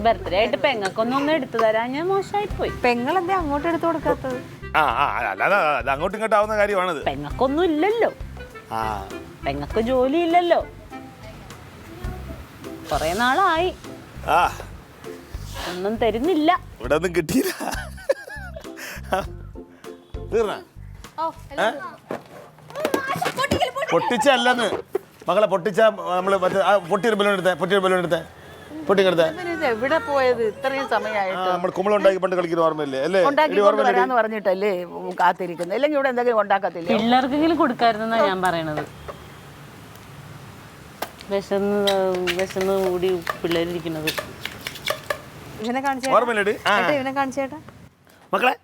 Birthday ആയിട്ട് പെങ്ങക്കൊന്നും എടുത്തു തരാൻ ഞാൻ മോശമായി പോയി. പെങ്ങളെന്താ അങ്ങോട്ട് എടുത്തു കൊടുക്കാത്തത്? അല്ലാതെ അത് അങ്ങോട്ടും ഇങ്ങോട്ടാവുന്ന കാര്യമാണത്. പെങ്ങക്കൊന്നും ഇല്ലല്ലോ, പെങ്ങക്ക് ജോലി ഇല്ലല്ലോ, കൊറേ നാളായി ഒന്നും തരുന്നില്ല. ഇവിടെ ഒന്നും കിട്ടിയില്ല. പൊട്ടിച്ചല്ലെന്ന് മകളെ പൊട്ടിച്ച നമ്മള് പൊട്ടിയൊരു ബലൂൺ എടുത്തേ എവിടെ പോയത് ഇത്രയും സമയമായിട്ട്? നമ്മൾ കുമ്പളുണ്ടാക്കി പണ്ട് കളിക്കുന്ന ഓർമ്മയില്ലേ? അല്ലേ വരാന്ന് പറഞ്ഞിട്ടല്ലേ കാത്തിരിക്കുന്നത്? അല്ലെങ്കിൽ ഇവിടെ എന്തെങ്കിലും ഉണ്ടാക്കത്തില്ല? പിള്ളേർക്കെങ്കിലും കൊടുക്കായിരുന്നാ ഞാൻ പറയണത്. വിശന്ന് കൂടി പിള്ളേരിക്കുന്നത്. ഇവനെ കാണിച്ചേട്ടാ മക്കളെ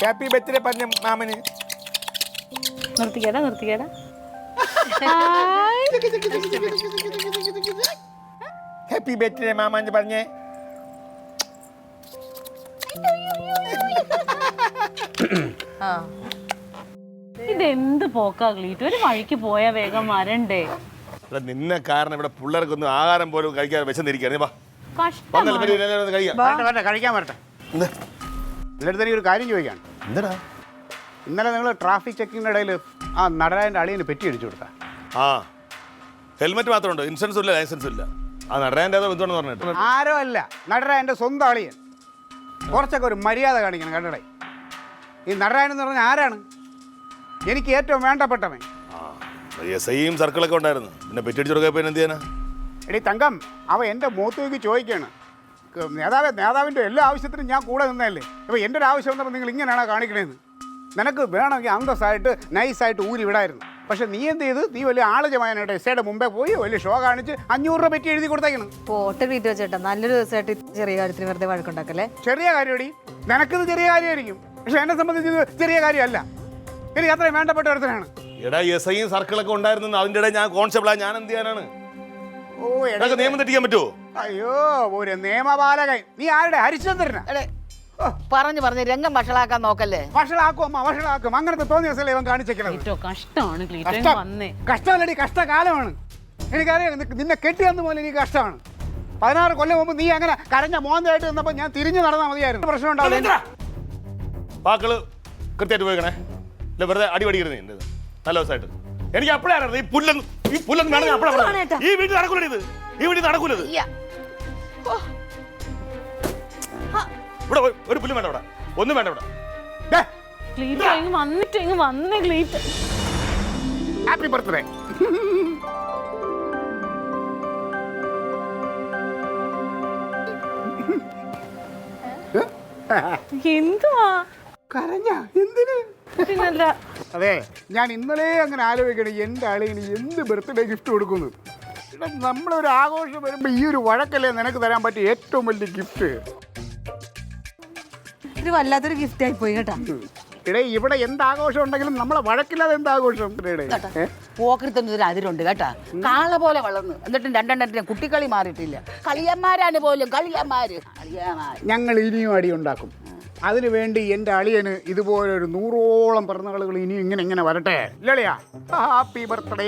ഹാപ്പി ബർത്ത്ഡേ പറഞ്ഞ മാമന്. നിർത്തിക്കേടാ ഹാപ്പി ബർത്ത്ഡേ മാമാന്ന് പറഞ്ഞേ. ഇതെന്ത് പോക്കാ ക്ലീറ്റ്? ഒരു വഴിക്ക് പോയാ വേഗം വരണ്ടേ? നിന്നെ കാരണം ഇവിടെ പിള്ളേർക്കൊന്നും ആഹാരം പോലും കഴിക്കാതെ വിശന്നിരിക്കുകയാണ്. കഴിക്കാൻ വരട്ടെ. ഇതിലെടുത്ത് എനിക്ക് ഒരു കാര്യം ചോദിക്കാണ്. എന്താ ഇന്നലെ നിങ്ങൾ ട്രാഫിക് ചെക്കിങ്ങിന്റെ ഇടയിൽ ആ നടരാജന്റെ അളിയന് പെറ്റി അടിച്ചു കൊടുത്താ? ഹെൽമെറ്റ് മാത്രമുണ്ട്, ഇൻഷുറൻസും ഇല്ല, ലൈസൻസും ഇല്ല. ആ നടരാജന്റെ ഏതോ ബന്ധുവാണെന്ന് പറഞ്ഞിട്ട്. ആരോ അല്ല, നടരാജന്റെ സ്വന്തം അളിയൻ. കുറച്ചൊക്കെ ഒരു മര്യാദ കാണിക്കണം കണ്ടടേ. ഈ നടരാജൻ എന്ന് പറഞ്ഞാൽ ആരാണ്? എനിക്ക് ഏറ്റവും വേണ്ടപ്പെട്ടവൻ. SIയും സർക്കിളൊക്കെ ഉണ്ടായിരുന്നു, പിന്നെ പെറ്റി അടിച്ചു കൊടുക്കാൻ എന്ത് ചെയ്യാനാ? എടീ തങ്കം, അവ എൻ്റെ മൂത്തേക്ക് ചോദിക്കുകയാണ്, നേതാവിൻ്റെ എല്ലാ ആവശ്യത്തിനും ഞാൻ കൂടെ നിന്നതല്ലേ, അപ്പോൾ എൻ്റെ ഒരു ആവശ്യം വന്നപ്പോൾ നിങ്ങൾ ഇങ്ങനെയാണോ കാണിക്കണേന്ന്? നിനക്ക് വേണമെങ്കിൽ അന്തസ്സായിട്ട് നൈസായിട്ട് ഊരി വിടായിരുന്നു. പക്ഷെ നീ എന്ത് ചെയ്ത്? നീ വലിയ ആളജമാനായിട്ട് എസ്സയുടെ മുമ്പേ പോയി വലിയ ഷോ കാണിച്ച് 500 രൂപ പെറ്റി എഴുതി കൊടുത്തേക്കണം. പോട്ടെ വീട്ടിൽ വെച്ചേട്ടാ, നല്ലൊരു ദിവസമായിട്ട് ചെറിയ കാര്യത്തിന് വെറുതെ വഴക്കുണ്ടാക്കല്ലേ. ചെറിയ കാര്യമടി, നിനക്കിത് ചെറിയ കാര്യമായിരിക്കും, പക്ഷെ എന്നെ സംബന്ധിച്ച് ഇത് ചെറിയ കാര്യമല്ല. എനിക്ക് അത്രയും വേണ്ടപ്പെട്ട ഒരുത്തനാണ്. എടാ SIയും സർക്കിളൊക്കെ ഉണ്ടായിരുന്നു, അതിൻ്റെ ഇടയിൽ ഞാൻ കോൺസ്റ്റബിളാ, ഞാൻ എന്ത് ചെയ്യാനാണ്? ഓ എടാ നിയമം തെറ്റിക്കാൻ പറ്റുമോ? അയ്യോ ഒരു നിയമപാലകൻ. നീ ആരുടെ? ഹരിശ്ചന്ദ്രനാ? പറഞ്ഞ് രംഗം വഷളാക്കാൻ നോക്കല്ലേ. വഷളാക്കും അമ്മ, വഷളാക്കും. അങ്ങനത്തെ തോന്നിയ സ്ഥലം ഇവൻ കാണിച്ചേക്കണത്. കഷ്ടമല്ലടി, കഷ്ടകാലമാണ്. എനിക്കറിയാം, നിന്നെ കെട്ടിയെന്ന് പോലെ എനിക്ക് കഷ്ടമാണ്. 16 കൊല്ലം മുമ്പ് നീ അങ്ങനെ കരഞ്ഞ മോന്തായിട്ട് നിന്നപ്പോൾ ഞാൻ തിരിഞ്ഞു നടന്നാൽ മതിയായിരുന്നു. പ്രശ്നം ഉണ്ടാവില്ല. വാക്കുകള് കൃത്യമായിട്ട് പോയിക്കണേ, ഇല്ല വെറുതെ അടിപടിക്കരുത്. നല്ല ദിവസമായിട്ട് എനിക്ക് അപ്പോഴാണ് ഈ പുല്ലൊന്നും ഈ വീട്ടിൽ നടക്കൂലത്, ഈ വീട്ടിൽ നടക്കൂലത്. ഇവിടെ ഒരു പുല്ലും വേണ്ട, ഇവിടെ ഒന്നും വേണ്ട. ഇവിടെ ഹാപ്പി ബർത്ത്ഡേ. എന്തുവാ കരഞ്ഞ എന്തിന്? പിന്നല്ല. അതെ, ഞാൻ ഇന്നലെ അങ്ങനെ ആലോചിക്കണം എൻ്റെ അളിയന് എന്ത് ബർത്ത്ഡേ ഗിഫ്റ്റ് കൊടുക്കുന്നു. നമ്മളൊരു ആഘോഷം വരുമ്പോൾ ഈ ഒരു വഴക്കല്ലേ നിനക്ക് തരാൻ പറ്റിയ ഏറ്റവും വലിയ ഗിഫ്റ്റ്. ഇത് വല്ലാത്തൊരു ഗിഫ്റ്റ് ആയി പോയി കേട്ടാ. ഇടേ ഇവിടെ എന്താഘോഷം ഉണ്ടെങ്കിലും നമ്മളെ വഴക്കില്ലാതെ എന്താഘോഷം? പോക്കരുത്തൊന്നും അതിരുണ്ട് കേട്ടാ. കാള പോലെ വളർന്നു, എന്നിട്ടും രണ്ടെണ്ണത്തിന് കുട്ടിക്കളി മാറിയിട്ടില്ല. കളിയന്മാരാണ് പോലും, കളിയന്മാര്. ഞങ്ങൾ ഇനിയും അടി ഉണ്ടാക്കും. അതിനു വേണ്ടി എൻ്റെ അളിയന് ഇതുപോലൊരു 100ഓളം പിറന്നാളുകൾ ഇനിയും ഇങ്ങനെ വരട്ടെ. ഇല്ലളിയാ, ഹാപ്പി ബർത്ത്ഡേ.